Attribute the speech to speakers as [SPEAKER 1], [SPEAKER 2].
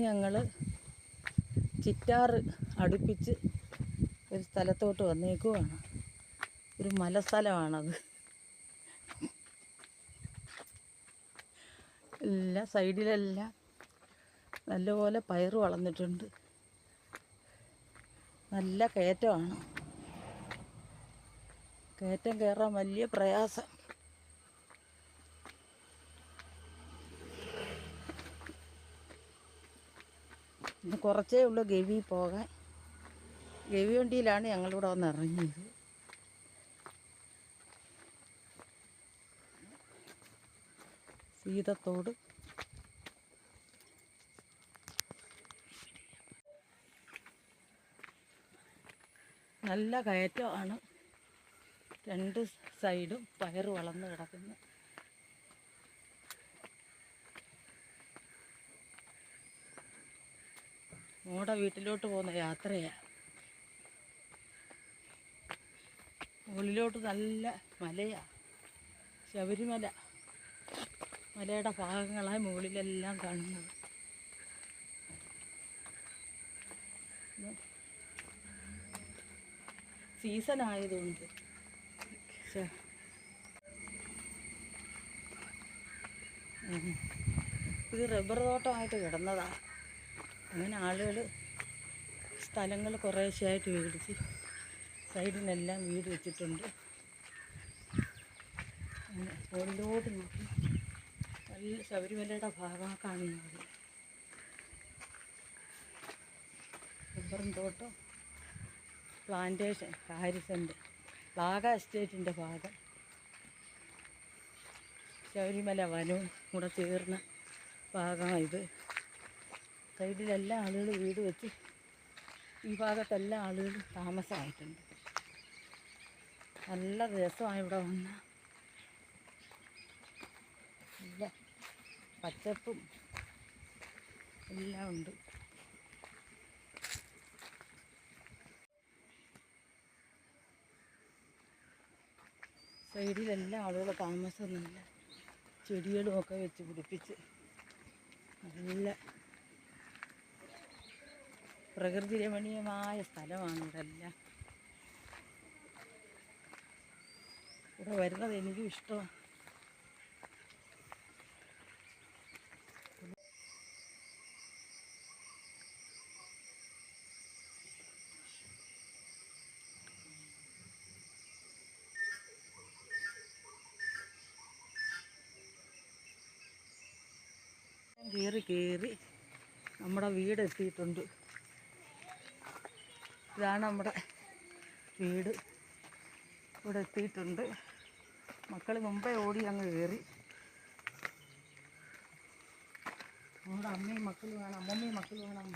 [SPEAKER 1] ഞങ്ങൾ ചിറ്റാറ് അടുപ്പിച്ച് ഒരു സ്ഥലത്തോട്ട് വന്നേക്കുവാണ്. ഒരു മലസ്ഥലമാണത്. എല്ലാ സൈഡിലെല്ലാം നല്ലപോലെ പയർ വളർന്നിട്ടുണ്ട്. നല്ല കയറ്റമാണ്. കയറ്റം കയറാൻ വലിയ പ്രയാസം. ഇന്ന് കുറച്ചേ ഉള്ളൂ ഗവി പോകാൻ. ഗവി വണ്ടിയിലാണ് ഞങ്ങളിവിടെ വന്ന് ഇറങ്ങിയത്. സീതത്തോട് നല്ല കയറ്റമാണ്. രണ്ട് സൈഡും പയർ വളർന്ന് കിടക്കുന്നു. മോടെ വീട്ടിലോട്ട് പോകുന്ന യാത്രയാണ്. മുകളിലോട്ട് നല്ല മലയാണ്. ശബരിമല മലയുടെ ഭാഗങ്ങളായി മുകളിലെല്ലാം കാണുന്നത്. സീസൺ ആയതുകൊണ്ട് ഇത് റബ്ബർ തോട്ടമായിട്ട് കിടന്നതാണ്. അങ്ങനെ ആളുകൾ സ്ഥലങ്ങൾ കുറേശ്ശെയായിട്ട് മേടിച്ച് സൈഡിനെല്ലാം വീട് വെച്ചിട്ടുണ്ട്. മുകളിലോട്ട് നോക്കി നല്ല ശബരിമലയുടെ ഭാഗമാണ് കാണുന്നത്. റബ്ബറും തോട്ടം, പ്ലാന്റേഷൻ, ഹാരിസൻ്റെ പ്ലാഗ എസ്റ്റേറ്റിൻ്റെ ഭാഗം, ശബരിമല വനവും കൂടെ ചേർന്ന ഭാഗമാണ് ഇത്. സൈഡിലെല്ലാം ആളുകൾ വീട് വെച്ച് ഈ ഭാഗത്തെല്ലാം ആളുകൾ താമസമായിട്ടുണ്ട്. നല്ല രസമാണ് ഇവിടെ വന്ന. നല്ല പച്ചപ്പും എല്ലാം ഉണ്ട്. സൈഡിലെല്ലാം ആളുകൾ താമസമൊന്നുമില്ല. ചെടികളുമൊക്കെ വെച്ച് പിടിപ്പിച്ച് നല്ല പ്രകൃതി രമണീയമായ സ്ഥലമാണ് ഇവിടെ എല്ലാം. ഇവിടെ വരുന്നത് എനിക്കും ഇഷ്ടമാണ്. കയറി നമ്മുടെ വീടെത്തിയിട്ടുണ്ട്. ഇതാണ് നമ്മുടെ വീട്. ഇവിടെ എത്തിയിട്ടുണ്ട്. മക്കൾ മുമ്പേ ഓടി അങ്ങ് കയറി. നമ്മുടെ അമ്മയും മക്കളും വേണം, അമ്മമ്മയും മക്കളും വേണം.